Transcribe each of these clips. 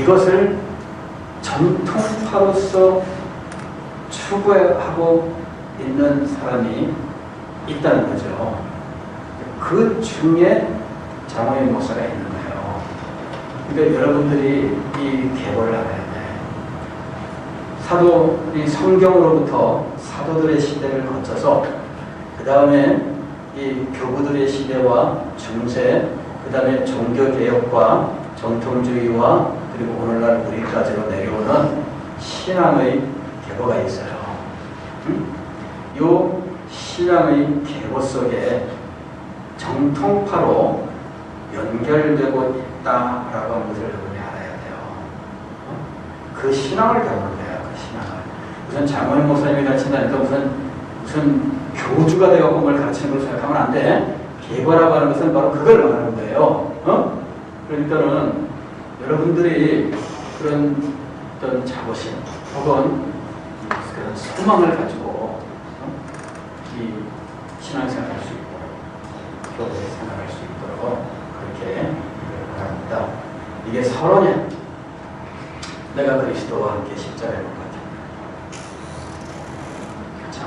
이것을 전통파로서 추구하고 있는 사람이 있다는 거죠. 그 중에 장호영 목사가 있는 거예요. 그러니까 여러분들이 이 계보를 알아야 돼. 이 성경으로부터 사도들의 시대를 거쳐서 그 다음에 이 교부들의 시대와 중세, 그 다음에 종교개혁과 전통주의와 그리고 오늘날 우리까지로 내려오는 신앙의 계보가 있어요. 이 신앙의 계보 속에 정통파로 연결되고 있다라고 하는 것을 여러분이 알아야 돼요. 그 신앙을 배우는 거예요. 그 신앙을. 우선 장호영 목사님이 가르친다니까 무슨 교주가 되어서 뭘 가르치는 걸 생각하면 안 돼. 계보라고 하는 것은 바로 그걸 말하는 거예요. 그러니까는 여러분들이 그런 어떤 자부심 혹은 그런 소망을 가지고 이 신앙생활을 할 수 있도록 교회에 생활할 수 있도록 그렇게 바랍니다. 이게 서론이야. 내가 그리스도와 함께 십자가에 못 박혔다. 참.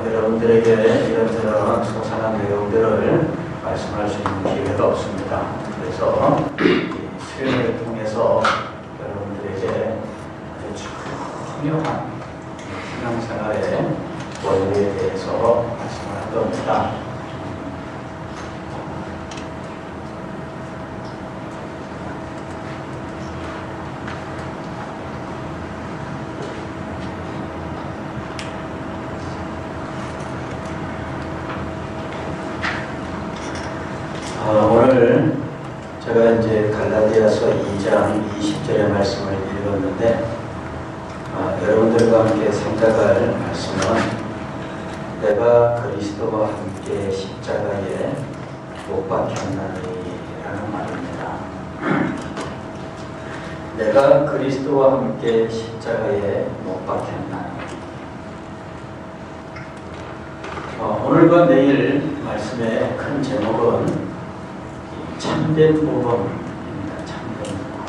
여러분들에게 이런저런 소상한 내용들을 말씀할 수 있는 기회가 없습니다. 그래서 수련회를 통해서 여러분들에게 아주 중요한 신앙생활에 원리를 이유에 대해서 말씀을 할 겁니다. 오늘 제가 이제 갈라디아서 2장 20절의 말씀을 읽었는데 여러분들과 함께 생각할 말씀은 내가 그리스도와 함께 십자가에 못 박혔나니라는 말입니다. 내가 그리스도와 함께 십자가에 못 박혔나니. 오늘과 내일 말씀의 큰 제목은 참된 복음입니다. 참된 복음.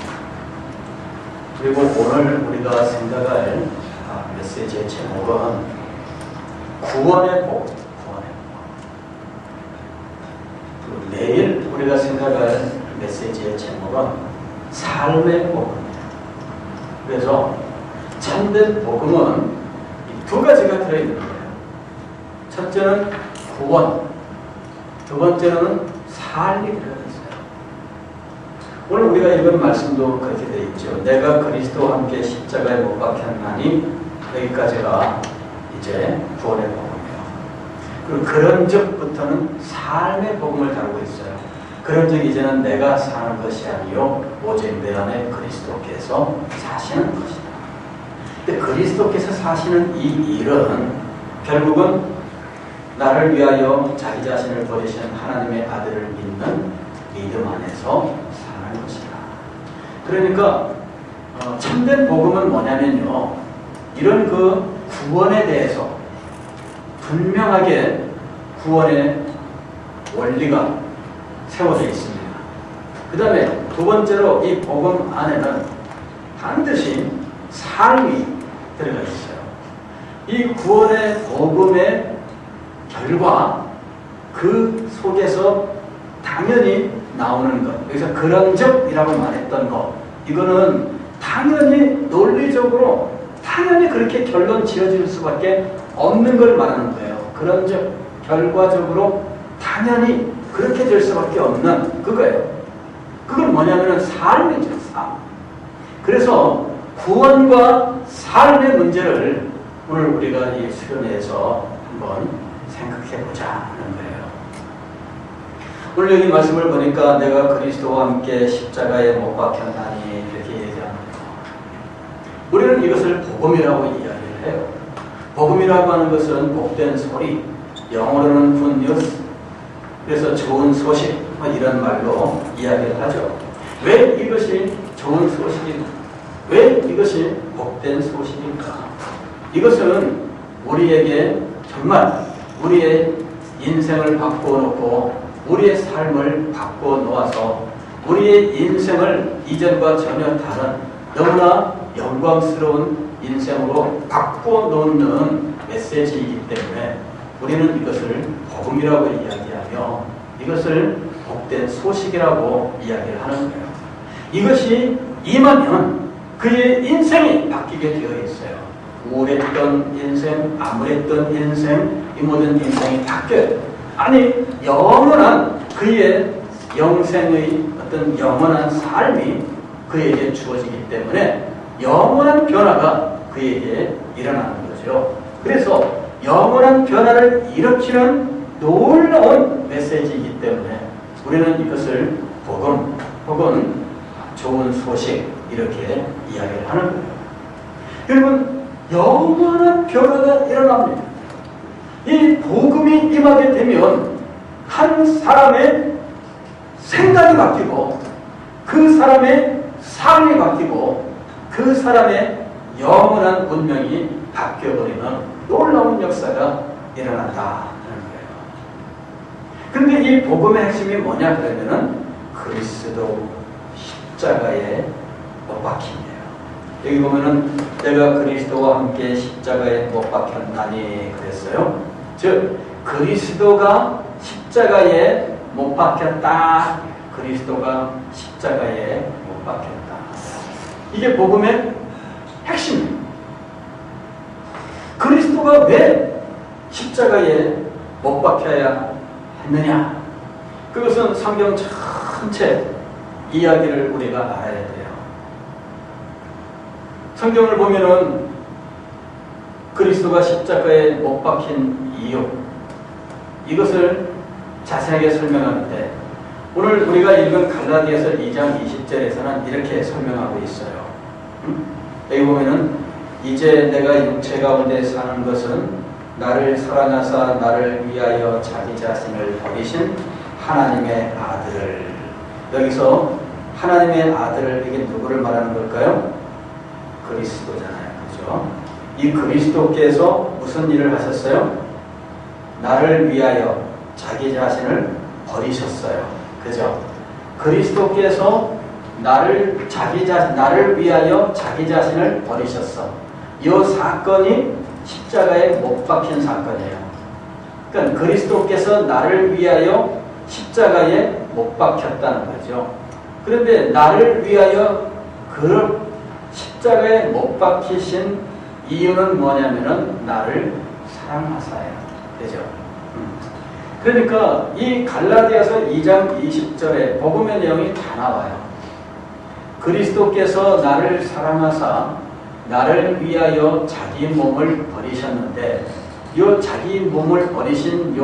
그리고 오늘 우리가 생각할 메시지의 제목은 구원의 복음. 구원의 복음. 그리고 내일 우리가 생각할 메시지의 제목은 삶의 복음입니다. 그래서 참된 복음은 두 가지가 들어있는 거예요. 첫째는 구원, 두 번째로는 삶이 들어있어요. 오늘 우리가 읽은 말씀도 그렇게 되어 있죠. 내가 그리스도와 함께 십자가에 못 박혔나니, 여기까지가 이제 구원의 복음이에요. 그리고 그런 적부터는 삶의 복음을 다루고 있어요. 그런 적 이제는 내가 사는 것이 아니요 오직 내 안에 그리스도께서 사시는 것이다. 근데 그리스도께서 사시는 이 일은 결국은 나를 위하여 자기 자신을 버리시는 하나님의 아들을 믿는 믿음 안에서 사는 것이다. 그러니까 참된 복음은 뭐냐면요, 이런 그 구원에 대해서 분명하게 구원의 원리가 세워져 있습니다. 그 다음에 두 번째로 이 복음 안에는 반드시 삶이 들어가 있어요. 이 구원의 복음의 결과, 그 속에서 당연히 나오는 것, 여기서 그런 적이라고 말했던 것, 이거는 당연히 논리적으로 당연히 그렇게 결론 지어질 수밖에 없는 걸 말하는 거예요. 그런 적, 결과적으로 당연히 그렇게 될 수밖에 없는 그거예요. 그건 뭐냐면은 삶이죠, 삶. 그래서 구원과 삶의 문제를 오늘 우리가 이 수련회에서 한번 생각해보자 하는 거예요. 오늘 여기 말씀을 보니까 내가 그리스도와 함께 십자가에 못 박혔나니 이렇게 얘기합니다. 우리는 이것을 복음이라고 이야기를 해요. 복음이라고 하는 것은 복된 소리, 영어로는 good news, 그래서 좋은 소식, 이런 말로 이야기를 하죠. 왜 이것이 좋은 소식인가? 왜 이것이 복된 소식인가? 이것은 우리에게 정말 우리의 인생을 바꾸어 놓고 우리의 삶을 바꾸어 놓아서 우리의 인생을 이전과 전혀 다른 너무나 영광스러운 인생으로 바꾸어 놓는 메시지이기 때문에 우리는 이것을 복음이라고 이야기하며 이것을 복된 소식이라고 이야기를 하는 거예요. 이것이 임하면 그의 인생이 바뀌게 되어 있어요. 우울했던 인생, 암울했던 인생, 이 모든 인생이 바뀌어요. 아니, 영원한 그의 영생의 어떤 영원한 삶이 그에게 주어지기 때문에 영원한 변화가 그에게 일어나는 거죠. 그래서 영원한 변화를 일으키는 놀라운 메시지이기 때문에 우리는 이것을 복음 혹은 좋은 소식 이렇게 이야기를 하는 거예요. 여러분, 영원한 변화가 일어납니다. 이 복음이 임하게 되면 한 사람의 생각이 바뀌고 그 사람의 삶이 바뀌고 그 사람의 영원한 운명이 바뀌어버리는 놀라운 역사가 일어난다는 거예요. 그런데 이 복음의 핵심이 뭐냐 그러면은 그리스도 십자가에 못 박힘이에요. 여기 보면은 내가 그리스도와 함께 십자가에 못 박혔나니 그랬어요. 즉 그리스도가 십자가에 못 박혔다. 그리스도가 십자가에 못 박혔다. 이게 복음의 핵심입니다. 그리스도가 왜 십자가에 못 박혀야 했느냐? 그것은 성경 전체 이야기를 우리가 알아야 돼요. 성경을 보면은 그리스도가 십자가에 못 박힌 이유, 이것을 자세하게 설명하는데 오늘 우리가 읽은 갈라디아서 2장 20절에서는 이렇게 설명하고 있어요. 여기 보면은 이제 내가 육체 가운데 사는 것은 나를 사랑하사 나를 위하여 자기 자신을 버리신 하나님의 아들을, 여기서 하나님의 아들을, 이게 누구를 말하는 걸까요? 그리스도잖아요. 그죠? 이 그리스도께서 무슨 일을 하셨어요? 나를 위하여 자기 자신을 버리셨어요. 그죠? 그리스도께서 나를 위하여 자기 자신을 버리셨어. 이 사건이 십자가에 못 박힌 사건이에요. 그러니까 그리스도께서 나를 위하여 십자가에 못 박혔다는 거죠. 그런데 나를 위하여 그 십자가에 못 박히신 이유는 뭐냐면은 나를 사랑하사예요. 그죠? 그러니까 이 갈라디아서 2장 20절에 복음의 내용이 다 나와요. 그리스도께서 나를 사랑하사 나를 위하여 자기 몸을 버리셨는데 이 자기 몸을 버리신 이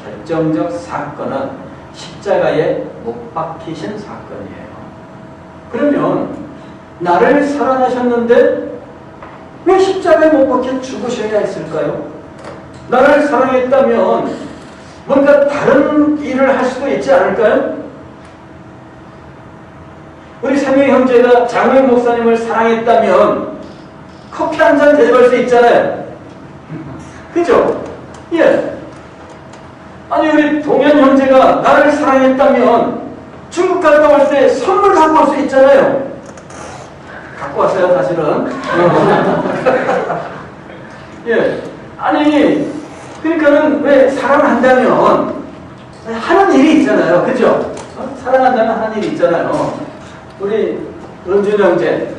결정적 사건은 십자가에 못 박히신 사건이에요. 그러면 나를 사랑하셨는데 왜 십자가에 못 박혀 죽으셔야 했을까요? 나를 사랑했다면 뭔가 다른 일을 할 수도 있지 않을까요? 우리 세명의 형제가 장로인 목사님을 사랑했다면 커피 한 잔 대접할 수 있잖아요. 그죠? 예. 아니 우리 동현 형제가 나를 사랑했다면 중국 갔다 올 때 선물 갖고 올 수 있잖아요. 갖고 왔어요 사실은. 예. 아니 그러니까는 왜 사랑한다면 하는 일이 있잖아요. 그죠? 사랑한다면 하는 일이 있잖아요. 우리 은준 형제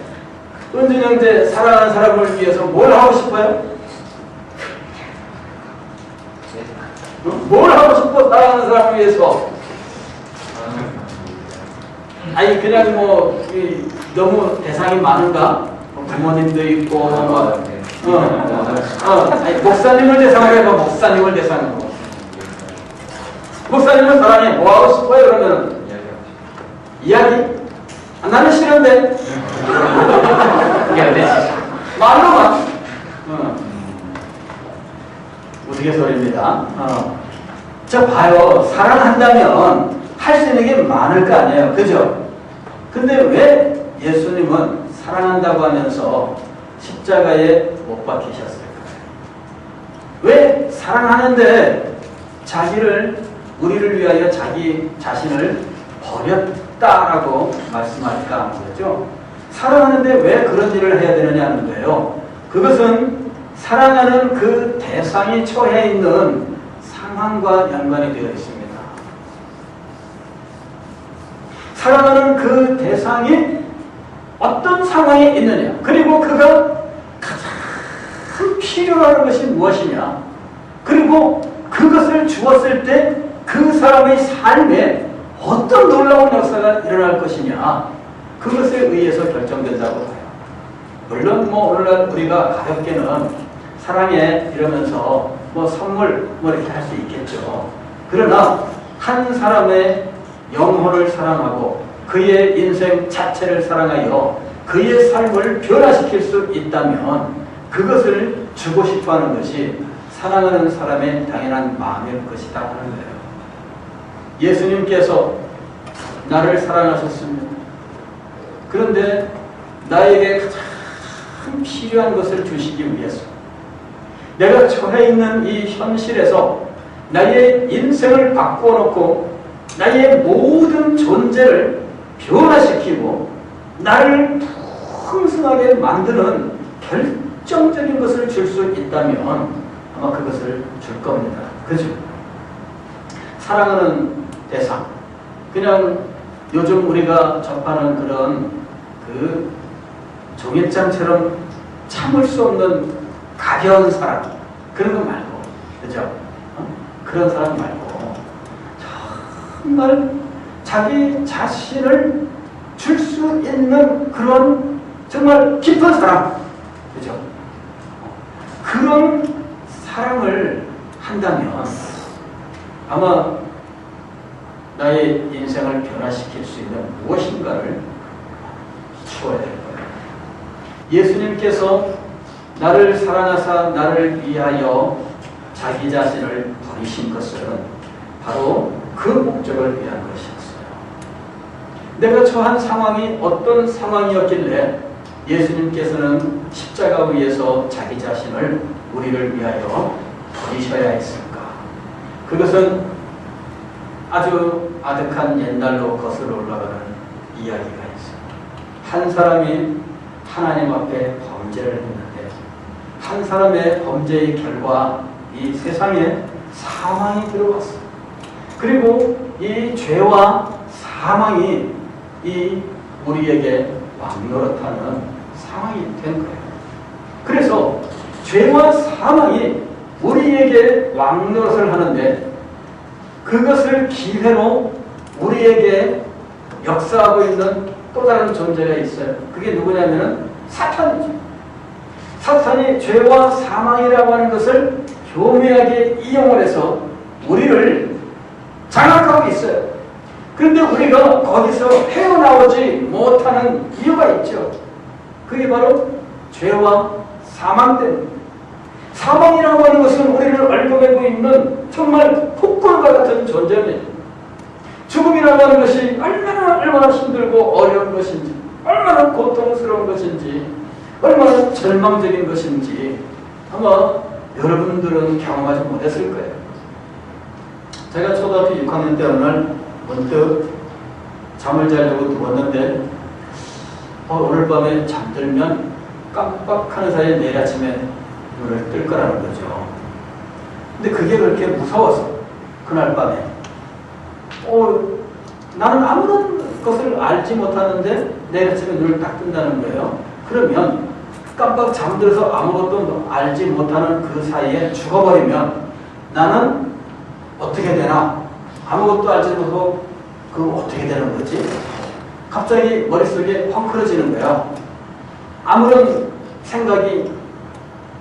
사랑하는 사람을 위해서 뭘 하고 싶어요? 뭘 하고 싶어? 사랑하는 사람을 위해서. 아니 그냥 뭐 너무 대상이 많은가? 부모님도 있고 아니 목사님을 대상으로 해봐. 목사님을 대상으로. 목사님을 사랑해. 뭐 하고 싶어요? 그러면 이야기? 나는 싫은데. 말로만. 우스갯소리입니다. 저 봐요. 사랑한다면 할 수 있는 게 많을 거 아니에요. 그죠? 근데 왜 예수님은 사랑한다고 하면서 십자가에 못 박히셨을까요? 왜 사랑하는데 우리를 위하여 자기 자신을 버렸다라고 말씀할까 하는 거죠. 사랑하는데 왜 그런 일을 해야 되느냐는 거예요. 그것은 사랑하는 그 대상이 처해 있는 상황과 연관이 되어 있습니다. 사랑하는 그 대상이 어떤 상황에 있느냐, 그리고 그가 가장 필요로 하는 것이 무엇이냐, 그리고 그것을 주었을 때 그 사람의 삶에 어떤 놀라운 역사가 일어날 것이냐, 그것에 의해서 결정된다고 봐요. 물론 오늘날 우리가 가볍게는 사랑해 이러면서 선물 이렇게 할 수 있겠죠. 그러나 한 사람의 영혼을 사랑하고 그의 인생 자체를 사랑하여 그의 삶을 변화시킬 수 있다면 그것을 주고 싶어하는 것이 사랑하는 사람의 당연한 마음일 것이다 하는 거예요. 예수님께서 나를 사랑하셨습니다. 그런데 나에게 가장 필요한 것을 주시기 위해서 내가 처해 있는 이 현실에서 나의 인생을 바꾸어 놓고 나의 모든 존재를 변화시키고 나를 풍성하게 만드는 결정적인 것을 줄 수 있다면 아마 그것을 줄 겁니다. 그죠? 사랑하는 대상, 그냥 요즘 우리가 접하는 그런 종잇장처럼 참을 수 없는 가벼운 사랑, 그런 거 말고 그죠? 그런 사람 말고 정말 자기 자신을 줄 수 있는 그런 정말 깊은 사랑, 그죠? 그런 사랑을 한다면 아마 나의 인생을 변화시킬 수 있는 무엇인가를 키워야 될 거예요. 예수님께서 나를 사랑하사 나를 위하여 자기 자신을 버리신 것은 바로 그 목적을 위한 것이었어요. 내가 처한 상황이 어떤 상황이었길래 예수님께서는 십자가 위에서 자기 자신을 우리를 위하여 버리셔야 했을까? 그것은 아주 아득한 옛날로 거슬러 올라가는 이야기가 있어요. 한 사람이 하나님 앞에 범죄를 했는데 한 사람의 범죄의 결과 이 세상에 사망이 들어왔어요. 그리고 이 죄와 사망이 이 우리에게 왕노릇하는 상황이 된 거예요. 그래서 죄와 사망이 우리에게 왕노릇을 하는데 그것을 기회로 우리에게 역사하고 있는 또 다른 존재가 있어요. 그게 누구냐면은 사탄이죠. 사탄이 죄와 사망이라고 하는 것을 교묘하게 이용을 해서 우리를 장악하고 있어요. 그런데 우리가 거기서 헤어나오지 못하는 이유가 있죠. 그게 바로 죄와 사망 때문입니다. 사망이라고 하는 것은 우리를 얽어매고 있는 정말 폭골과 같은 존재입니다. 죽음이라고 하는 것이 얼마나 힘들고 어려운 것인지, 얼마나 고통스러운 것인지, 얼마나 절망적인 것인지 아마 여러분들은 경험하지 못했을 거예요. 제가 초등학교 6학년 때 어느 날 문득 잠을 자려고 누웠는데 오늘 밤에 잠들면 깜빡하는 사이에 내일 아침에 눈을 뜰 거라는 거죠. 근데 그게 그렇게 무서워서 그날 밤에 나는 아무런 것을 알지 못하는데 내일 아침에 눈을 딱 뜬다는 거예요. 그러면 깜빡 잠들어서 아무것도 알지 못하는 그 사이에 죽어버리면 나는 어떻게 되나? 아무것도 알지 못하고 그 어떻게 되는 거지? 갑자기 머릿속에 헝클어지는 거야. 아무런 생각이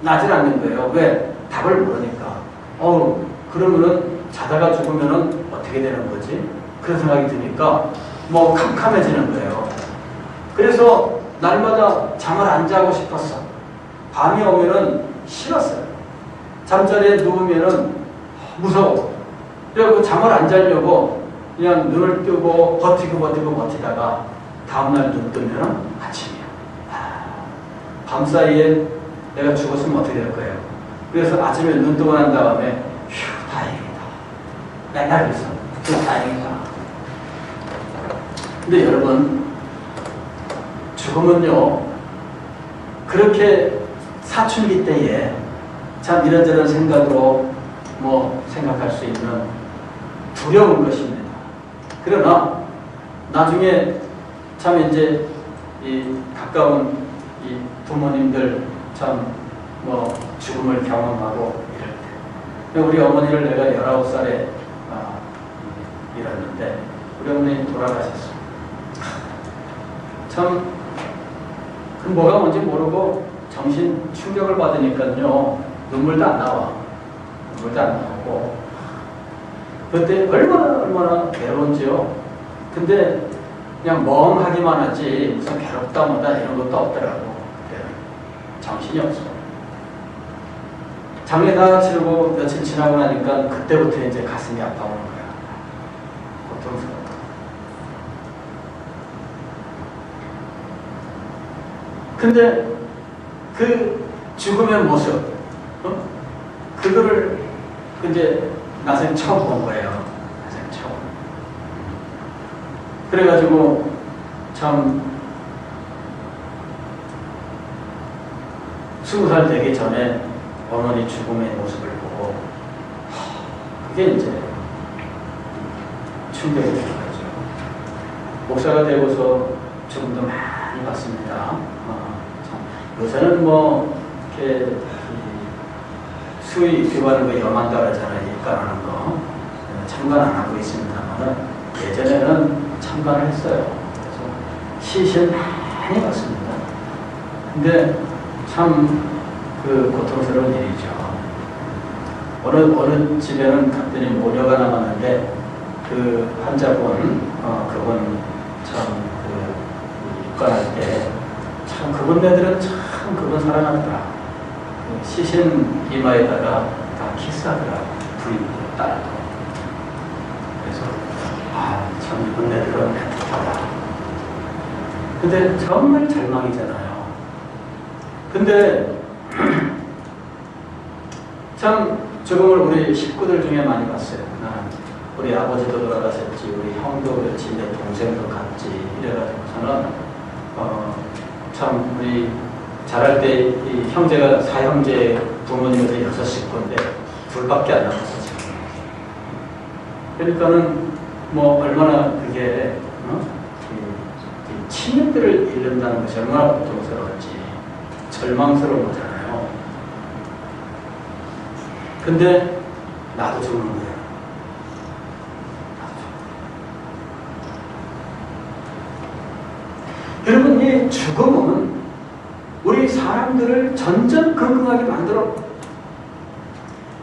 나질 않는 거예요. 왜? 답을 모르니까. 그러면은 자다가 죽으면은 어떻게 되는 거지? 그런 생각이 드니까 뭐 캄캄해지는 거예요. 그래서 날마다 잠을 안 자고 싶었어. 밤이 오면은 싫었어요. 잠자리에 누우면은 무서워. 그래서 잠을 안 자려고 그냥 눈을 뜨고 버티다가 다음날 눈 뜨면은 아침이야. 밤 사이에 내가 죽었으면 어떻게 될 거예요? 그래서 아침에 눈 뜨고 난 다음에 휴, 다행이다. 맨날 그랬어. 다행이다. 근데 여러분, 죽음은요, 그렇게 사춘기 때에 참 이런저런 생각으로 생각할 수 있는 두려운 것입니다. 그러나 나중에 참 이제 이 가까운 이 부모님들 참 죽음을 경험하고 이럴 때, 우리 어머니를 내가 19살에 잃었는데 우리 어머니 돌아가셨어요. 참 그 뭐가 뭔지 모르고 정신 충격을 받으니까요 눈물도 안 나와. 눈물도 안 나오고 그때 얼마나 괴로운지요. 근데 그냥 멍하기만 하지 무슨 괴롭다 뭐다 이런 것도 없더라고. 그때는 정신이 없어. 장례 다 치르고 며칠 지나고 나니까 그때부터 이제 가슴이 아파오는 거야. 고통스러워. 근데 그 죽음의 모습, 그거를 이제 나중에 처음 본 거예요. 나중에 처음. 그래가지고 참 20살 되기 전에 어머니 죽음의 모습을 보고 그게 이제 충격이 되는 거죠. 목사가 되고서 죽음도 많이 봤습니다. 요새는 이렇게 수의 입교하는 거 염한다 그러잖아요. 입관하는 거. 참관 안 하고 있습니다만은 예전에는 참관을 했어요. 그래서 시신 많이 봤습니다. 근데 참 그 고통스러운 일이죠. 어느 집에는 갔더니 모녀가 남았는데 그 환자분, 그분 참 그 입관할 때 참 그분네들은 참 그분 사랑하더라. 그 시신 이마에다가 다 키스하더라. 부인도 딸도. 그래서 참 이분네들은 애틋하다. 근데 정말 절망이잖아요. 근데 참 죽음을 우리 식구들 중에 많이 봤어요. 우리 아버지도 돌아가셨지, 우리 형도 그렇지, 내 동생도 갔지, 이래가지고서는 참 우리 자랄 때 이 형제가 사형제 부모님들 6식구인데 둘밖에 안 남았어 지금. 그러니까는 뭐 얼마나 그게 친척들을 잃는다는 것이 얼마나 고통스러운지 절망스러운 거잖아요. 근데 나도 죽는 거예요. 여러분, 이 죽음은 우리 사람들을 전전긍긍하게 만들어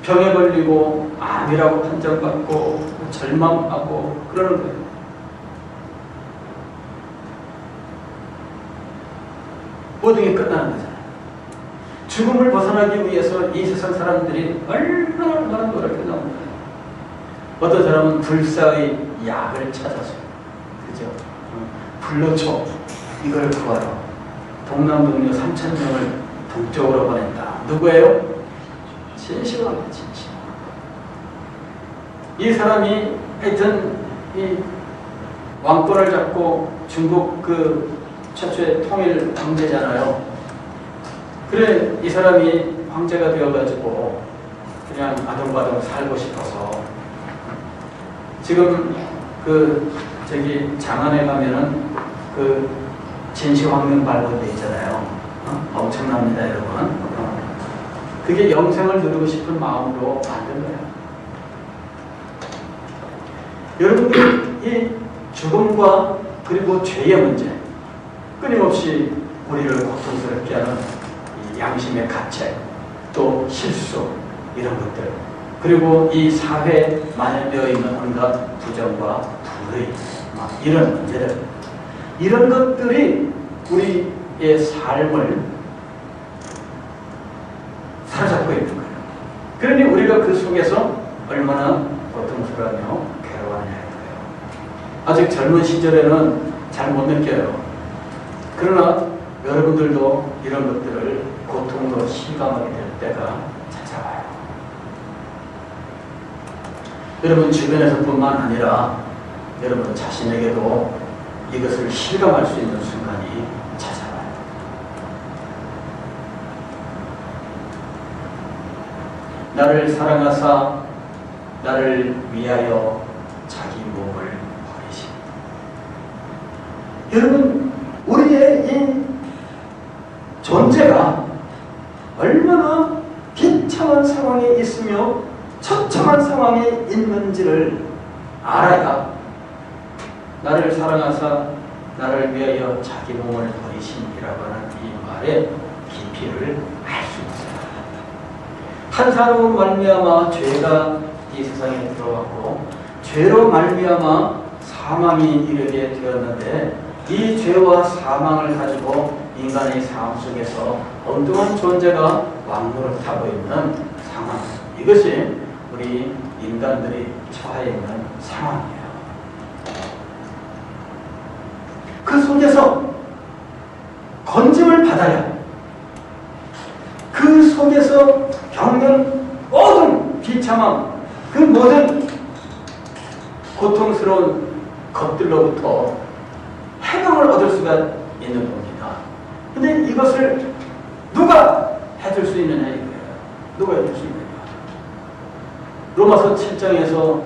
병에 걸리고 암이라고 판정받고 절망하고 그러는 거예요. 모든 게 끝나는 거잖아요. 죽음을 벗어나기 위해서 이 세상 사람들이 얼마나 노력했나. 어떤 사람은 불사의 약을 찾았어요. 그죠? 불로초 이걸 구하러 동남북녀 3,000명을 동쪽으로 보낸다. 누구예요? 진시황. 진시황. 이 사람이 하여튼 이 왕권을 잡고 중국 그 최초의 통일 황제잖아요. 그래 이 사람이 황제가 되어가지고 그냥 아둥바둥 살고 싶어서 지금 그 저기 장안에 가면은 그 진시황릉 발굴돼 있잖아요. 엄청납니다, 여러분. 그게 영생을 누리고 싶은 마음으로 만든 거예요. 여러분들 이 죽음과 그리고 죄의 문제, 끊임없이 우리를 고통스럽게 하는 이 양심의 가책, 또 실수 이런 것들, 그리고 이 사회에 만연되어 있는 온갖 부정과 불의 이런 문제들, 이런 것들이 우리의 삶을 사로잡고 있는 거예요. 그러니 우리가 그 속에서 얼마나 고통스러우며 괴로워하느냐는 거예요. 아직 젊은 시절에는 잘 못 느껴요. 그러나 여러분들도 이런 것들을 고통으로 실감하게 될 때가 찾아와요. 여러분 주변에서뿐만 아니라 여러분 자신에게도 이것을 실감할 수 있는 순간이 찾아와요. 나를 사랑하사 나를 위하여 자기 몸을 버리신. 여러분 우리의 이 존재가 얼마나 비참한 상황에 있으며 처참한 상황에 있는지를 알아야 나를 사랑하사 나를 위하여 자기 몸을 버리신이라고 하는 이 말의 깊이를 알 수 있어요. 한 사람으로 말미암아 죄가 이 세상에 들어왔고 죄로 말미암아 사망이 이르게 되었는데 이 죄와 사망을 가지고 인간의 삶 속에서 엉뚱한 존재가 왕노릇하고 있는 상황, 이것이 우리 인간들이 처해 있는 상황이에요. 그 속에서 건짐을 받아야 그 속에서 겪는 모든 비참함, 그 모든 고통스러운 것들로부터 해방을 얻을 수가 있는 겁니다. 근데 이것을 누가 해줄 수 있느냐 이거예요. 누가 해줄 수 있느냐. 로마서 7장에서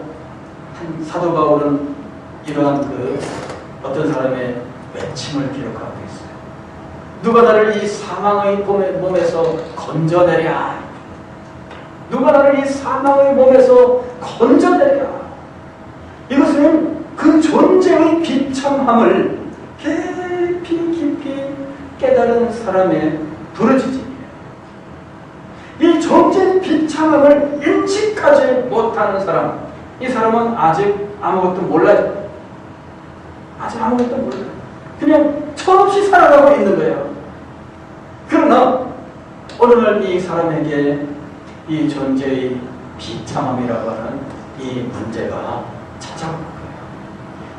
한 사도 바울은 이러한 그 어떤 사람의 외침을 기록하고 있어요. 누가 나를 이 사망의 몸에서 건져내랴. 누가 나를 이 사망의 몸에서 건져내랴. 이것은 그 존재의 비참함을 깊이 깨달은 사람의 부르짖음이에요. 이 존재의 비참함을 인식하지 못하는 사람, 이 사람은 아직 아무것도 몰라요. 아직 아무것도 몰라요. 그냥 철없이 살아가고 있는 거예요. 그러나 오늘날 이 사람에게 이 존재의 비참함이라고 하는 이 문제가 찾아온 거예요.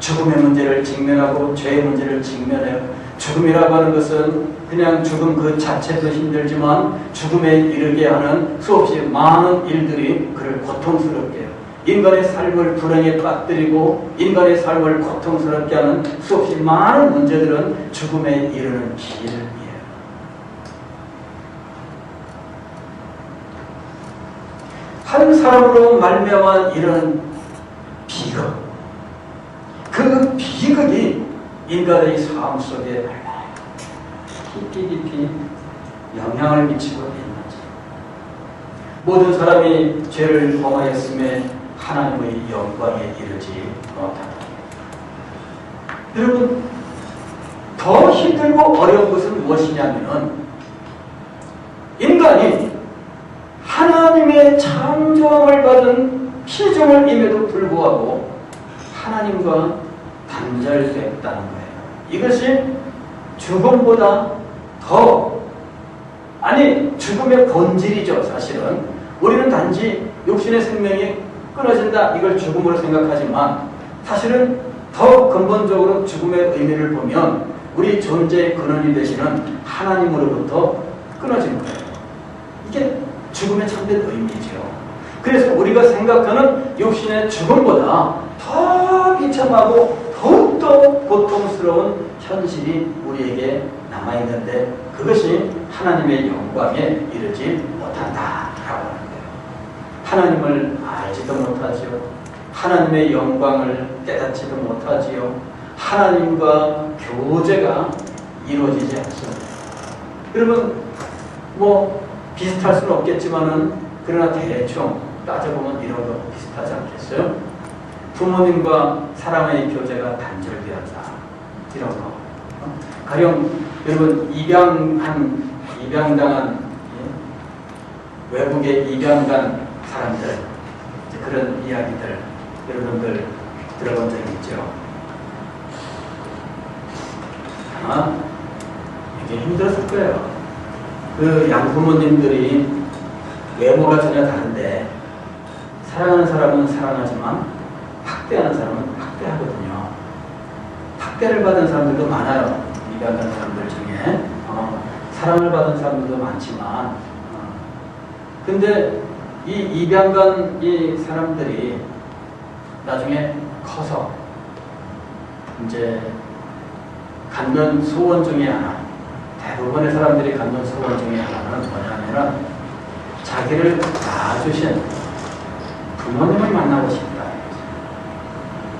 죽음의 문제를 직면하고 죄의 문제를 직면해요. 죽음이라고 하는 것은 그냥 죽음 그 자체도 힘들지만 죽음에 이르게 하는 수없이 많은 일들이 그를 고통스럽게 해요. 인간의 삶을 불행에 빠뜨리고 인간의 삶을 고통스럽게 하는 수없이 많은 문제들은 죽음에 이르는 길이에요. 한 사람으로 말미암아 이런 비극, 그 비극이 인간의 삶 속에 깊이 영향을 미치고 있는지, 모든 사람이 죄를 범하였음에 하나님의 영광에 이르지 못한다. 여러분, 더 힘들고 어려운 것은 무엇이냐면 인간이 하나님의 창조함을 받은 피조물임에도 불구하고 하나님과 단절됐다는 거예요. 이것이 죽음보다 죽음의 본질이죠. 사실은 우리는 단지 육신의 생명이 끊어진다, 이걸 죽음으로 생각하지만 사실은 더 근본적으로 죽음의 의미를 보면 우리 존재의 근원이 되시는 하나님으로부터 끊어진 거예요. 이게 죽음의 참된 의미죠. 그래서 우리가 생각하는 육신의 죽음보다 더 비참하고 더욱더 고통스러운 현실이 우리에게 남아있는데 그것이 하나님의 영광에 이르지 못한다라고 하는 거예요. 하나님을 알지도 못하지요. 하나님의 영광을 깨닫지도 못하지요. 하나님과 교제가 이루어지지 않습니다. 여러분, 비슷할 수는 없겠지만은 그러나 대충 따져보면 이런 거 비슷하지 않겠어요? 부모님과 사람의 교제가 단절되었다. 이런 거. 가령 여러분 입양당한 외국에 입양간 사람들 그런 이야기들 여러분들 들어본 적 있죠? 아마 이게 힘들었을 거예요. 그 양부모님들이 외모가 전혀 다른데 사랑하는 사람은 사랑하지만 학대하는 사람은 학대하거든요. 학대를 받은 사람들도 많아요. 입양간 사람들 중에 사랑을 받은 사람들도 많지만 근데 이 입양간 이 사람들이 나중에 커서 이제 갖는 소원 중에 하나, 대부분의 사람들이 갖는 소원 중에 하나는 뭐냐면은 자기를 낳아주신 부모님을 만나고 싶다.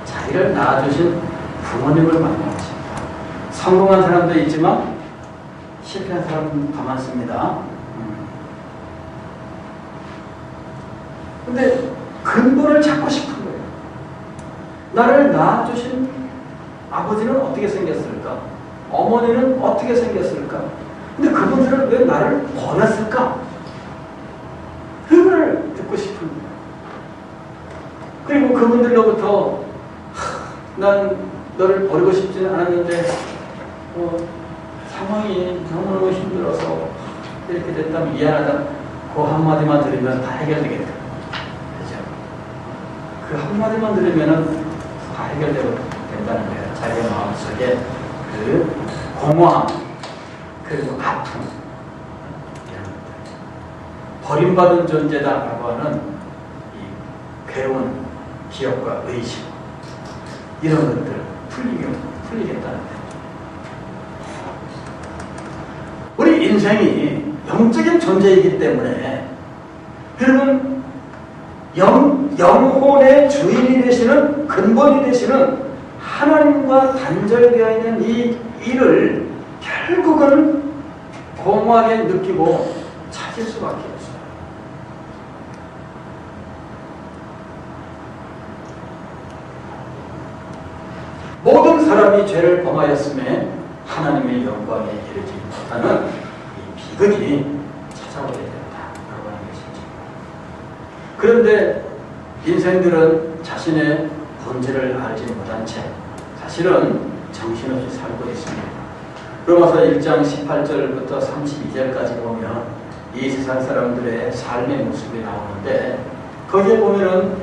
자기를 낳아주신 부모님을 만나고 싶다. 성공한 사람도 있지만 실패한 사람도 더 많습니다. 근데 근본을 찾고 싶은 거예요. 나를 낳아주신 아버지는 어떻게 생겼을까? 어머니는 어떻게 생겼을까? 근데 그분들은 왜 나를 보냈을까? 그걸 듣고 싶은 거예요. 그리고 그분들로부터 난 너를 버리고 싶지는 않았는데 상황이 너무너무 힘들어서 이렇게 됐다면 미안하다. 그 한마디만 들으면 다 해결되겠다. 그죠? 그 한마디만 들으면 다 해결되고 된다는 거예요. 자기의 마음속에 그 공허함, 그리고 아픔, 이런 것들. 버림받은 존재다라고 하는 이 괴로운 기억과 의심, 이런 것들 풀리겠다는 거예요. 우리 인생이 영적인 존재이기 때문에 여러분 영혼의 주인이 되시는 근본이 되시는 하나님과 단절되어 있는 이 일을 결국은 공허하게 느끼고 찾을 수밖에 없어요. 사람이 죄를 범하였음에 하나님의 영광에 이르지 못하는 이 비극이 찾아오게 된다라고 하는 것이죠. 그런데 인생들은 자신의 본질을 알지 못한 채 사실은 정신없이 살고 있습니다. 로마서 1장 18절부터 32절까지 보면 이 세상 사람들의 삶의 모습이 나오는데 거기에 보면은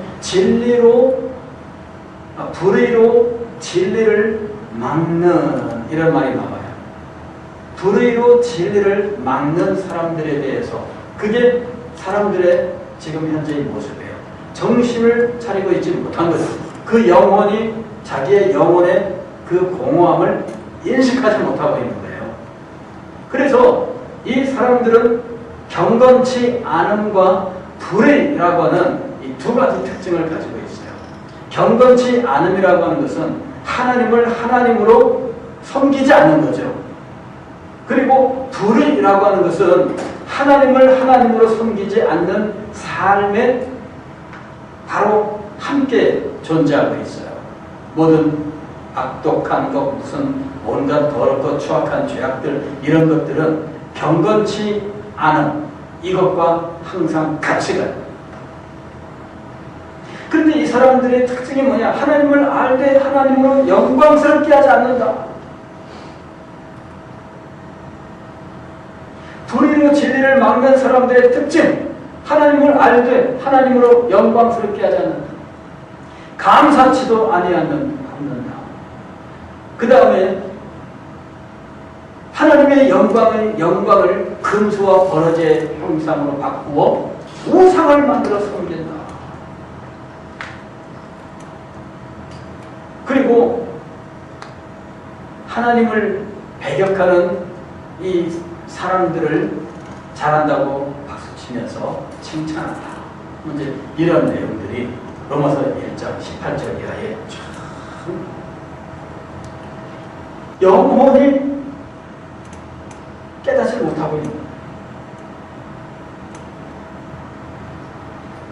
불의로 진리를 막는 이런 말이 나와요. 불의로 진리를 막는 사람들에 대해서 그게 사람들의 지금 현재의 모습이에요. 정신을 차리고 있지 못한 거죠. 그 영혼이 자기의 영혼의 그 공허함을 인식하지 못하고 있는 거예요. 그래서 이 사람들은 경건치 않음과 불의라고 하는 이 두 가지 특징을 가지고 있어요. 경건치 않음이라고 하는 것은 하나님을 하나님으로 섬기지 않는 거죠. 그리고 불의라고 하는 것은 하나님을 하나님으로 섬기지 않는 삶에 바로 함께 존재하고 있어요. 모든 악독한 것, 무슨 온갖 더럽고 추악한 죄악들, 이런 것들은 경건치 않은 이것과 항상 같이 가요. 그런데 이 사람들의 특징이 뭐냐? 하나님을 알되 하나님으로 영광스럽게 하지 않는다. 불의로 진리를 막는 사람들의 특징, 하나님을 알되 하나님으로 영광스럽게 하지 않는다. 감사치도 아니하는다. 그 다음에 하나님의 영광을 금수와 버러지의 형상으로 바꾸어 우상을 만들어 섬긴다. 그리고 하나님을 배격하는 이 사람들을 잘한다고 박수치면서 칭찬한다. 이제 이런 내용들이 로마서 1장 18절 이하에 영혼이 깨닫지 못하고 있는 거예요.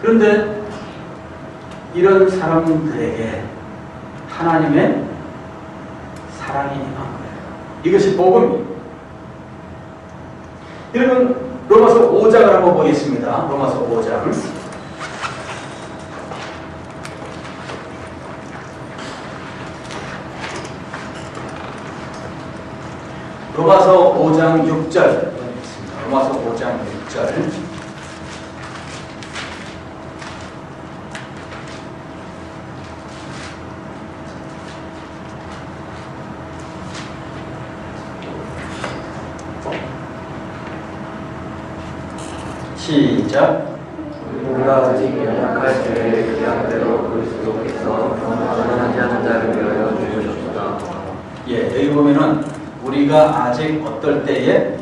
그런데 이런 사람들에게 하나님의 사랑이 임한 거예요. 이것이 복음이에요. 여러분 로마서 5장을 한번 보겠습니다. 로마서 5장. 로마서 5장 6절 로마서 5장 6절 시작. 우리가 아직 연약할 때에 기약대로 그리스도께서 변화하지 않은 자를 위하여 죽으셨다. 예, 여기 보면은 우리가 아직 어떨 때에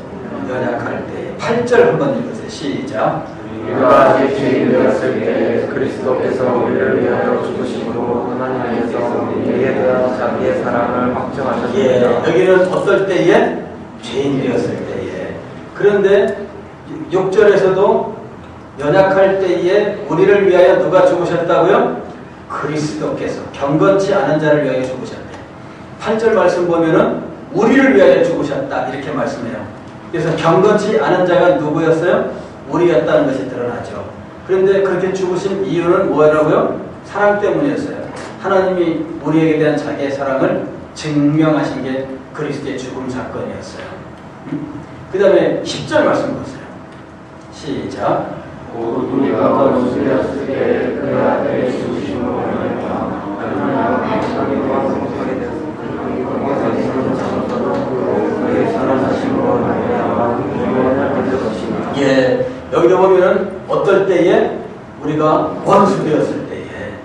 연약할 때에 8절 한번 읽으세요. 시작. 우리가 아직 죄인 되었을 때 그리스도께서 우리를 위하여 죽으심으로 하나님께서 우리에게 대한 자기의 사랑을 확증하셨습니다. 예, 여기는 어떨 때에 죄인 되었을 때에. 그런데 6절에서도 연약할 때에 우리를 위하여 누가 죽으셨다고요? 그리스도께서 경건치 않은 자를 위하여 죽으셨대. 8절 말씀 보면은 우리를 위하여 죽으셨다 이렇게 말씀해요. 그래서 경건치 않은 자가 누구였어요? 우리였다는 것이 드러나죠. 그런데 그렇게 죽으신 이유는 뭐라고요? 사랑 때문이었어요. 하나님이 우리에게 대한 자기의 사랑을 증명하신 게 그리스도의 죽음 사건이었어요. 그 다음에 10절 말씀 보세요. 시작. 곧 우리가 원수되었을 때 그 아들의 죽으심으로 말미암아 하나님과 하나님과 성숙하게 되었으므로 그의 살아나심으로 말미암아 구원을 받을 것이니라. 예, 여기도 보면은 어떨 때에 우리가 원수 되었을 때에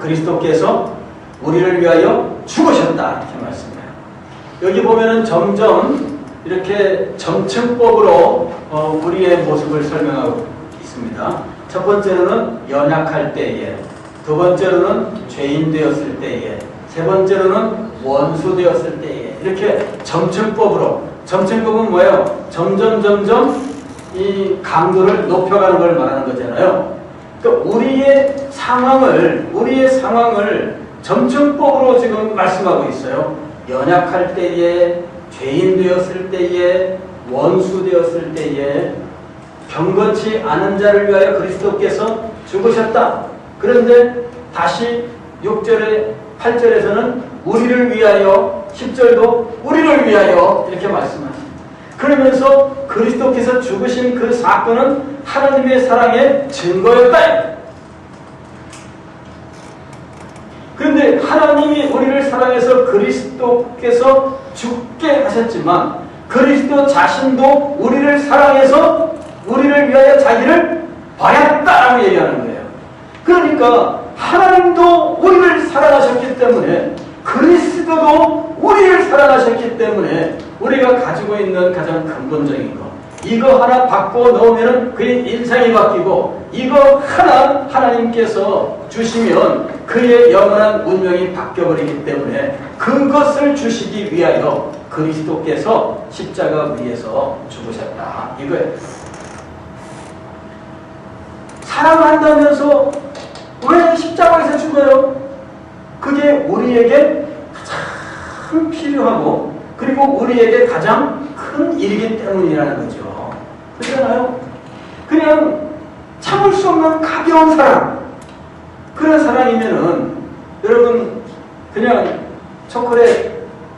그리스도께서 우리를 위하여 죽으셨다 이렇게 말씀해요. 여기 보면은 점점 이렇게 점층법으로 우리의 모습을 설명하고 있습니다. 첫 번째로는 연약할 때에, 두 번째로는 죄인 되었을 때에, 세 번째로는 원수 되었을 때에, 이렇게 점층법으로. 점층법은 뭐예요? 점점 이 강도를 높여가는 걸 말하는 거잖아요. 그러니까 우리의 상황을 점층법으로 지금 말씀하고 있어요. 연약할 때에, 죄인 되었을 때에, 원수 되었을 때에, 경건치 않은 자를 위하여 그리스도께서 죽으셨다. 그런데 다시 6절에 8절에서는 우리를 위하여, 10절도 우리를 위하여 이렇게 말씀하십니다. 그러면서 그리스도께서 죽으신 그 사건은 하나님의 사랑의 증거였다. 그런데 하나님이 우리를 사랑해서 그리스도께서 죽게 하셨지만 그리스도 자신도 우리를 사랑해서 우리를 위하여 자기를 버렸다라고 얘기하는 거예요. 그러니까 하나님도 우리를 사랑하셨기 때문에 그리스도도 우리를 사랑하셨기 때문에 우리가 가지고 있는 가장 근본적인 것, 이거 하나 바꿔 놓으면 그의 인상이 바뀌고 이거 하나 하나님께서 주시면 그의 영원한 운명이 바뀌어버리기 때문에 그것을 주시기 위하여 그리스도께서 십자가 위에서 죽으셨다. 이거예요. 사랑한다면서 왜 십자가에서 죽어요? 그게 우리에게 가장 필요하고 그리고 우리에게 가장 큰 일이기 때문이라는 거죠. 그렇잖아요? 그냥 참을 수 없는 가벼운 사랑, 그런 사랑이면은 여러분 그냥 초콜릿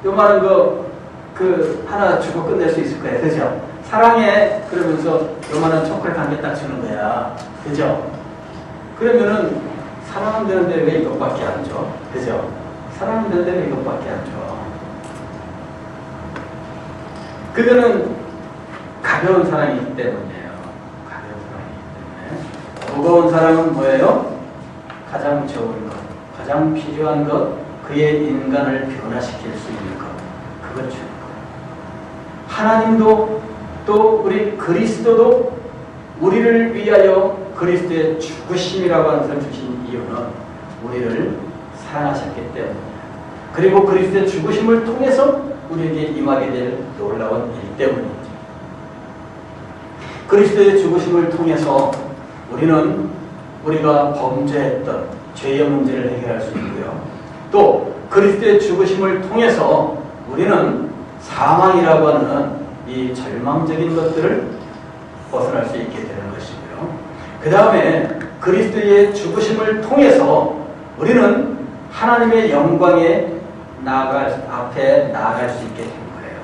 요만한 거 그 하나 주고 끝낼 수 있을 거예요. 그죠? 사랑해 그러면서 요만한 초콜릿 한 개 딱 주는 거야. 그죠? 그러면은 사랑하면 되는데 왜 이것밖에 안 줘? 그죠? 사랑하면 되는데 왜 이것밖에 안 줘? 그거는 가벼운 사랑이기 때문이에요. 가벼운 사랑이기 때문에. 무거운 사랑은 뭐예요? 가장 좋은 것, 가장 필요한 것, 그의 인간을 변화시킬 수 있는 것, 그걸 주는 거예요. 하나님도 또 우리 그리스도도 우리를 위하여 그리스도의 죽으심이라고 하는 것을 주신 이유는 우리를 사랑하셨기 때문입니다. 그리고 그리스도의 죽으심을 통해서 우리에게 임하게 될 놀라운 일 때문이죠. 그리스도의 죽으심을 통해서 우리는 우리가 범죄했던 죄의 문제를 해결할 수 있고요. 또 그리스도의 죽으심을 통해서 우리는 사망이라고 하는 이 절망적인 것들을 벗어날 수 있게 되는 것이고요. 그 다음에 그리스도의 죽으심을 통해서 우리는 하나님의 영광에 앞에 나아갈 수 있게 된 거예요.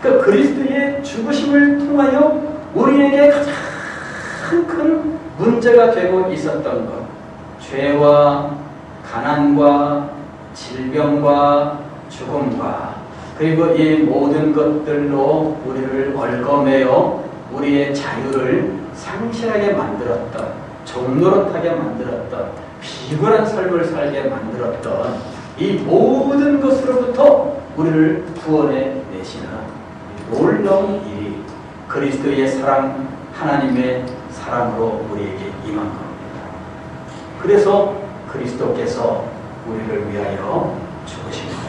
그러니까 그리스도의 죽으심을 통하여 우리에게 가장 큰 문제가 되고 있었던 것, 죄와 가난과 질병과 죽음과 그리고 이 모든 것들로 우리를 얽어매어 우리의 자유를 상실하게 만들었던, 종노릇하게 만들었던, 비굴한 삶을 살게 만들었던 이 모든 것으로부터 우리를 구원해 내시는 놀라운 일이 그리스도의 사랑, 하나님의 사랑으로 우리에게 임한 겁니다. 그래서 그리스도께서 우리를 위하여 죽으신 거예요.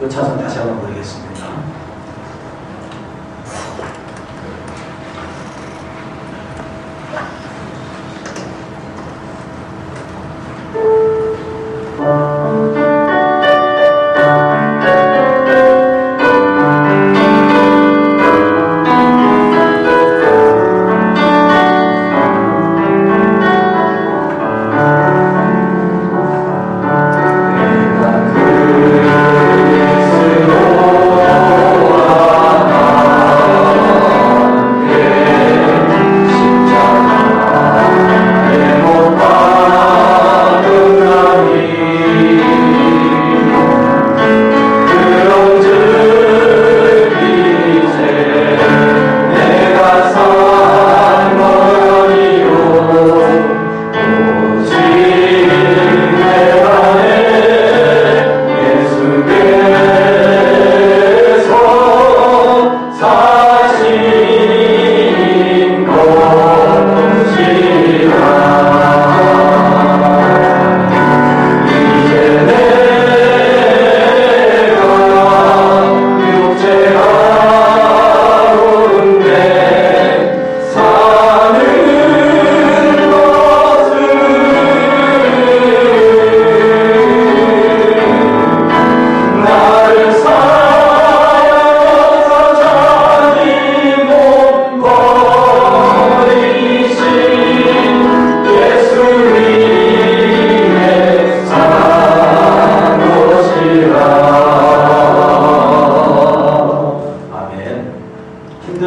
이 찬송 다시 한번 부르겠습니다. 그리스도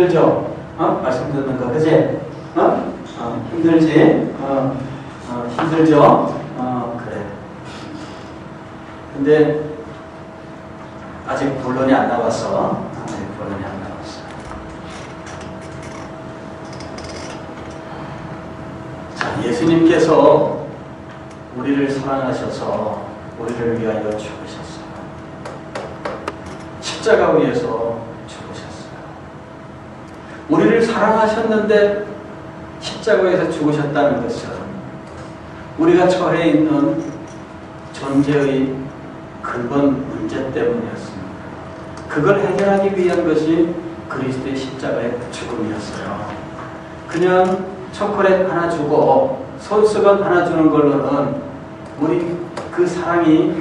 힘들죠? 말씀 듣는 거, 그지? 힘들지? 힘들죠? 그래. 근데 아직 본론이 안 나왔어. 아직 본론이 안 나왔어. 자, 예수님께서 우리를 사랑하셔서 우리를 위하여 죽으셨어요. 십자가 위에서 죽으셨어요. 우리를 사랑하셨는데 십자가에서 죽으셨다는 것은 우리가 처해 있는 존재의 근본 문제 때문이었습니다. 그걸 해결하기 위한 것이 그리스도의 십자가의 죽음이었어요. 그냥 초콜릿 하나 주고 손수건 하나 주는 걸로는 우리 그 사랑이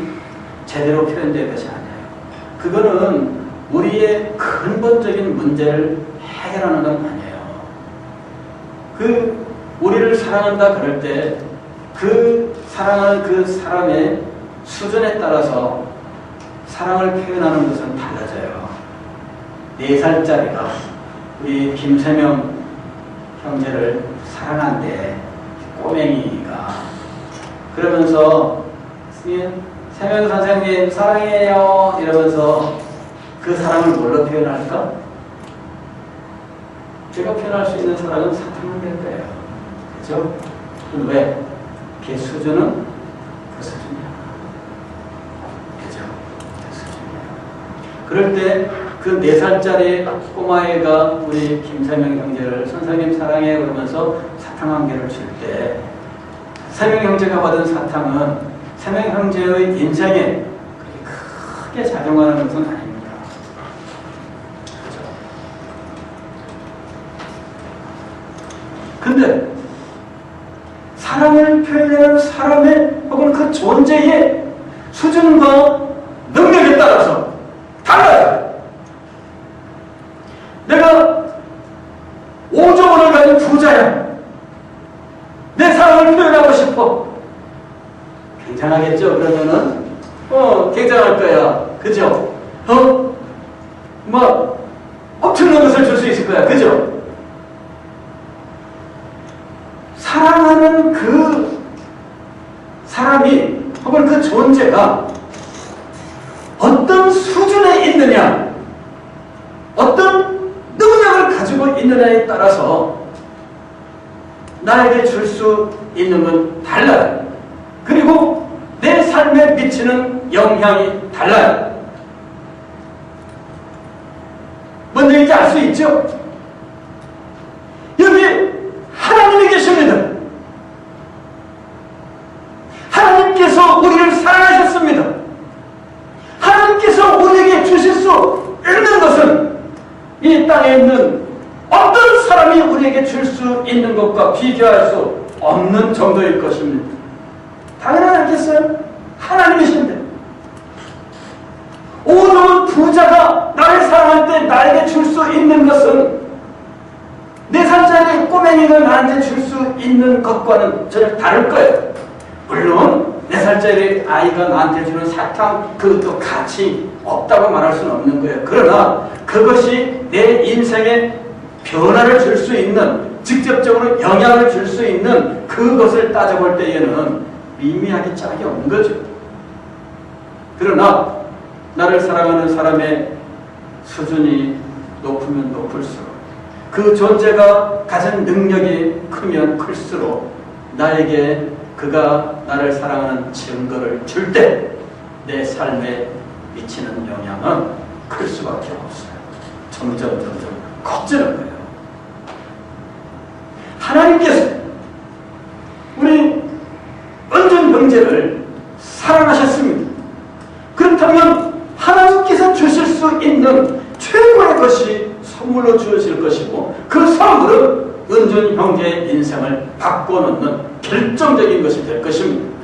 제대로 표현될 것이 아니에요. 그거는 우리의 근본적인 문제를 해결하는 건 아니에요. 우리를 사랑한다 그럴 때 그 사랑하는 그 사람의 수준에 따라서 사랑을 표현하는 것은 달라져요. 4살짜리가 우리 김세명 형제를 사랑한대. 꼬맹이가 그러면서 세명 선생님 사랑해요 이러면서 그 사랑을 뭘로 표현할까? 제가 표현할 수 있는 사랑은 사탕은 될 거예요. 그렇죠? 왜? 걔 수준은 그 수준이야. 그죠? 그 수준이야. 그럴 때 그 4살짜리 꼬마애가 우리 김세명 형제를 선생님 사랑해 그러면서 사탕 한 개를 줄 때 세명 형제가 받은 사탕은 세명 형제의 인생에 크게 작용하는 것은 아닙니다. 그죠? 근데 사랑을 표현하는 사람의 혹은 그 존재의 수준과 능력에 따라서 달라요. 내가 5조 원을 가진 부자야. 내 사랑을 표현하고 싶어. 굉장하겠죠? 그러면은 굉장할 거야. 그죠? 엄청난 것을 줄 수 있을 거야. 그죠? 사랑하는 그 사람이 혹은 그 존재가 어떤 수준에 있느냐, 어떤 능력을 가지고 있느냐에 따라서 나에게 줄 수 있는 건 달라요. 그리고 내 삶에 미치는 영향이 달라요. 뭔 얘기인지 알 수 있죠? 여기 하나님이 계십니다. 하나님께서 우리를 사랑하셨습니다. 하나님께서 우리에게 주실 수 있는 것은 이 땅에 있는 어떤 사람이 우리에게 줄 수 있는 것과 비교할 수 없는 정도일 것입니다. 당연하지 않겠어요? 하나님이신데 오죽 부자가 나를 사랑할 때 나에게 줄 수 있는 것은 4살짜리 꼬맹이가 나한테 줄 수 있는 것과는 전혀 다를 거예요. 물론 4살짜리 아이가 나한테 주는 사탕 그것도 가치 없다고 말할 수는 없는 거예요. 그러나 그것이 내 인생에 변화를 줄 수 있는, 직접적으로 영향을 줄 수 있는 그것을 따져볼 때에는 미미하게 짝이 없는 거죠. 그러나 나를 사랑하는 사람의 수준이 높으면 높을수록, 그 존재가 가진 능력이 크면 클수록 나에게 그가 나를 사랑하는 증거를 줄 때 내 삶에 미치는 영향은 클 수밖에 없어요. 점점 커지는 거예요. 하나님께서 우리 은준 형제를 사랑하셨습니다. 그렇다면 하나님께서 주실 수 있는 최고의 것이 선물로 주어질 것이고, 그 선물은 은준 형제의 인생을 바꿔놓는 결정적인 것이 될 것입니다.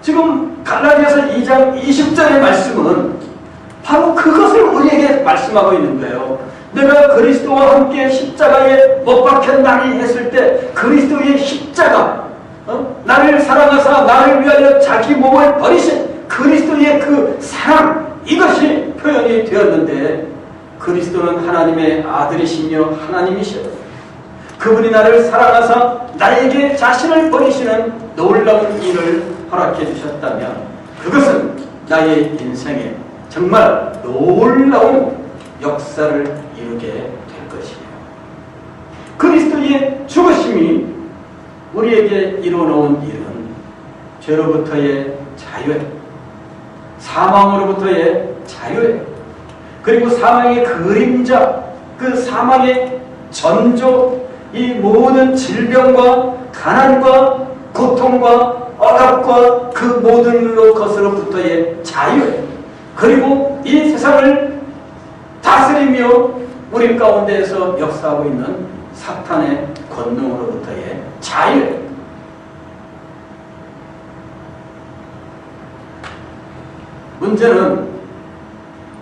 지금 갈라디아서 2장 20절의 말씀은 바로 그것을 우리에게 말씀하고 있는 거예요. 내가 그리스도와 함께 십자가에 못 박혔나니 했을 때 그리스도의 십자가, 나를 사랑하사 나를 위하여 자기 몸을 버리신 그리스도의 그 사랑, 이것이 표현이 되었는데 그리스도는 하나님의 아들이시며 하나님이시여 그분이 나를 사랑하사 나에게 자신을 버리시는 놀라운 일을 허락해 주셨다면 그것은 나의 인생에 정말 놀라운 역사를 이루게 될 것이에요. 그리스도의 죽으심이 우리에게 이루어놓은 일은 죄로부터의 자유예요. 사망으로부터의 자유예요. 그리고 사망의 그림자, 그 사망의 전조, 이 모든 질병과 가난과 고통과 억압과 그 모든 것으로부터의 자유예요. 그리고 이 세상을 다스리며 우리 가운데에서 역사하고 있는 사탄의 권능으로부터의 자유예요. 문제는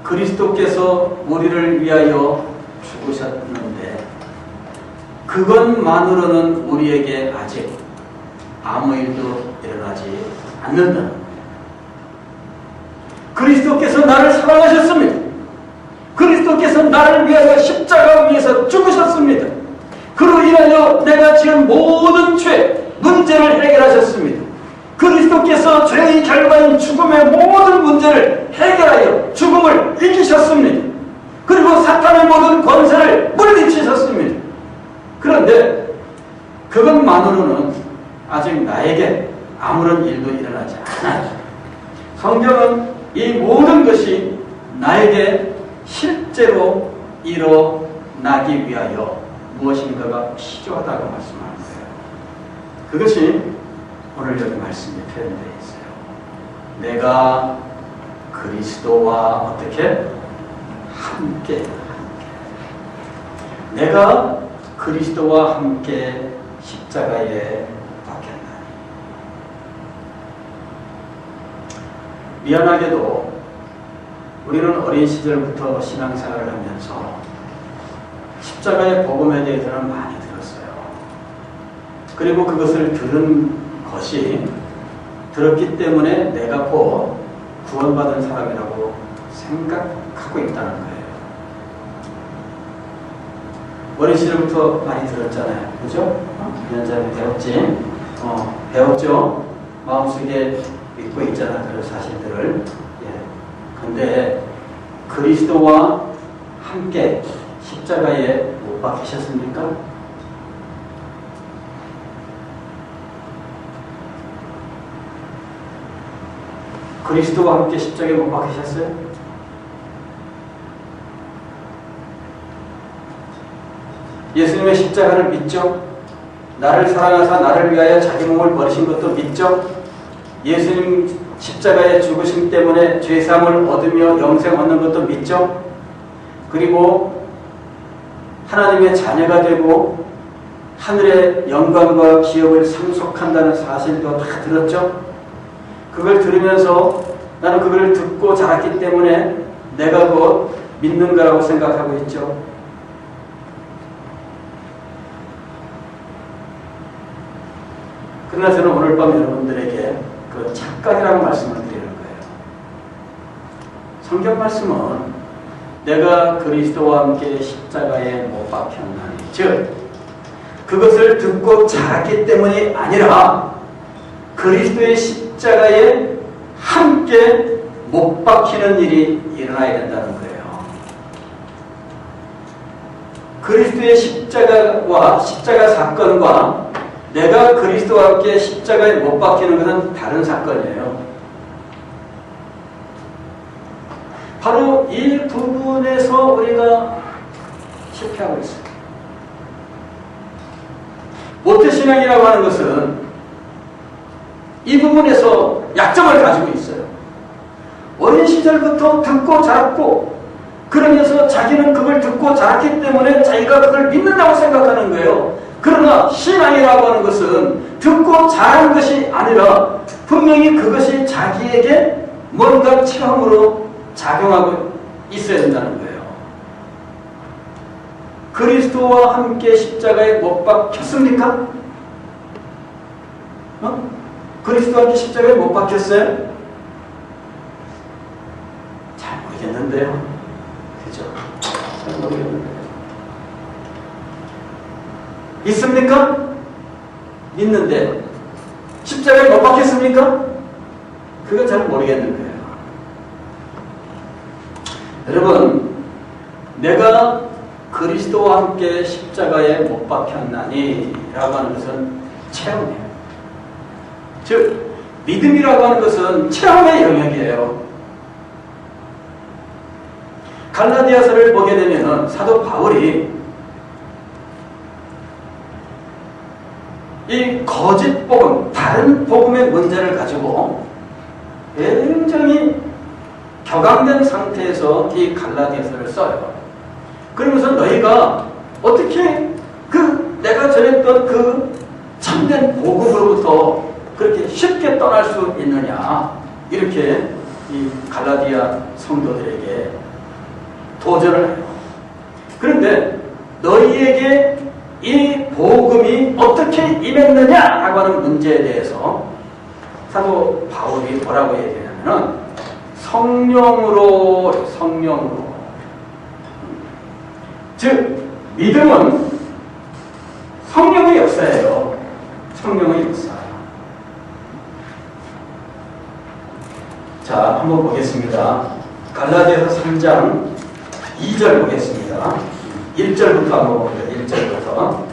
그리스도께서 우리를 위하여 죽으셨는데 그것만으로는 우리에게 아직 아무 일도 일어나지 않는다. 그리스도께서 나를 사랑하셨습니다. 그리스도께서 나를 위하여 십자가 위에서 죽으셨습니다. 그로 인하여 내가 지은 모든 죄, 문제를 해결하셨습니다. 그리스도께서 죄의 결과인 죽음의 모든 문제를 해결하여 죽음을 이기셨습니다. 그리고 사탄의 모든 권세를 물리치셨습니다. 그런데 그것만으로는 아직 나에게 아무런 일도 일어나지 않아요. 성경은 이 모든 것이 나에게 실제로 일어나기 위하여 무엇인가가 필요하다고 말씀하는 거예요. 그것이 오늘 여기 말씀에 표현되어 있어요. 내가 그리스도와 어떻게? 함께. 내가 그리스도와 함께 십자가에 박혔나니. 미안하게도 우리는 어린 시절부터 신앙생활을 하면서 십자가의 복음에 대해서는 많이 들었어요. 그리고 그것을 들었기 때문에 내가 곧 구원받은 사람이라고 생각하고 있다는 거예요. 어린 시절부터 많이 들었잖아요. 그죠? 연자는 배웠지? 배웠죠? 마음속에 믿고 있잖아. 그런 사실들을. 근데 그리스도와 함께 십자가에 못 박히셨습니까? 그리스도와 함께 십자가에 못 박히셨어요? 예수님의 십자가를 믿죠? 나를 사랑하사 나를 위하여 자기 몸을 버리신 것도 믿죠? 예수님 십자가의 죽으심 때문에 죄사함을 얻으며 영생 얻는 것도 믿죠? 그리고 하나님의 자녀가 되고 하늘의 영광과 기업을 상속한다는 사실도 다 들었죠? 그걸 들으면서 나는 그걸 듣고 자랐기 때문에 내가 곧 믿는 거라고 생각하고 있죠. 그러나 저는 오늘 밤 여러분들에게 그 착각이라고 말씀을 드리는 거예요. 성경 말씀은 내가 그리스도와 함께 십자가에 못 박혔나니, 즉 그것을 듣고 자랐기 때문이 아니라 그리스도의 십자가에 함께 못 박히는 일이 일어나야 된다는 거예요. 그리스도의 십자가와 십자가 사건과 내가 그리스도와 함께 십자가에 못 박히는 것은 다른 사건이에요. 바로 이 부분에서 우리가 실패하고 있어요. 모태신앙이라고 하는 것은 이 부분에서 약점을 가지고 있어요. 어린 시절부터 듣고 자랐고 그러면서 자기는 그걸 듣고 자랐기 때문에 자기가 그걸 믿는다고 생각하는 거예요. 그러나 신앙이라고 하는 것은 듣고 자란 것이 아니라 분명히 그것이 자기에게 뭔가 체험으로 작용하고 있어야 된다는 거예요. 그리스도와 함께 십자가에 못 박혔습니까? 그리스도와 함께 십자가에 못 박혔어요? 잘 모르겠는데요. 그죠? 잘 모르겠는데요. 있습니까? 있는데 십자가에 못 박혔습니까? 그건 잘 모르겠는데요. 여러분, 내가 그리스도와 함께 십자가에 못 박혔나니 라고 하는 것은 체험이에요. 즉 믿음이라고 하는 것은 체험의 영역이에요. 갈라디아서를 보게 되면 사도 바울이 이 거짓 복음, 다른 복음의 문제를 가지고 굉장히 격앙된 상태에서 이 갈라디아서를 써요. 그러면서 너희가 어떻게 내가 전했던 그 참된 복음으로부터 그렇게 쉽게 떠날 수 있느냐, 이렇게 이 갈라디아 성도들에게 도전을 해요. 그런데 너희에게 이 복음이 어떻게 임했느냐라고 하는 문제에 대해서 사도 바울이 뭐라고 얘기하냐면 성령으로. 즉 믿음은 성령의 역사예요. 성령의 역사. 자, 한번 보겠습니다. 갈라디아서 3장 2절 보겠습니다. 1절부터 한번 보겠습니다. 1절부터.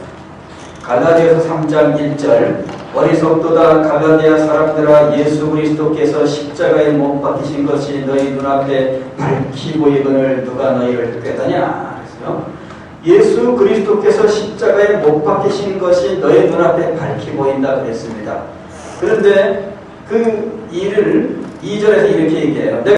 갈라디아서 3장 1절. 어리석도다 갈라디아 사람들아, 예수 그리스도께서 십자가에 못 박히신 것이 너희 눈앞에 밝히 보이거늘 누가 너희를 꾀다냐. 그래서 예수 그리스도께서 십자가에 못 박히신 것이 너희 눈앞에 밝히 보인다 그랬습니다. 그런데 그 일을 2절에서 이렇게 얘기해요. 내가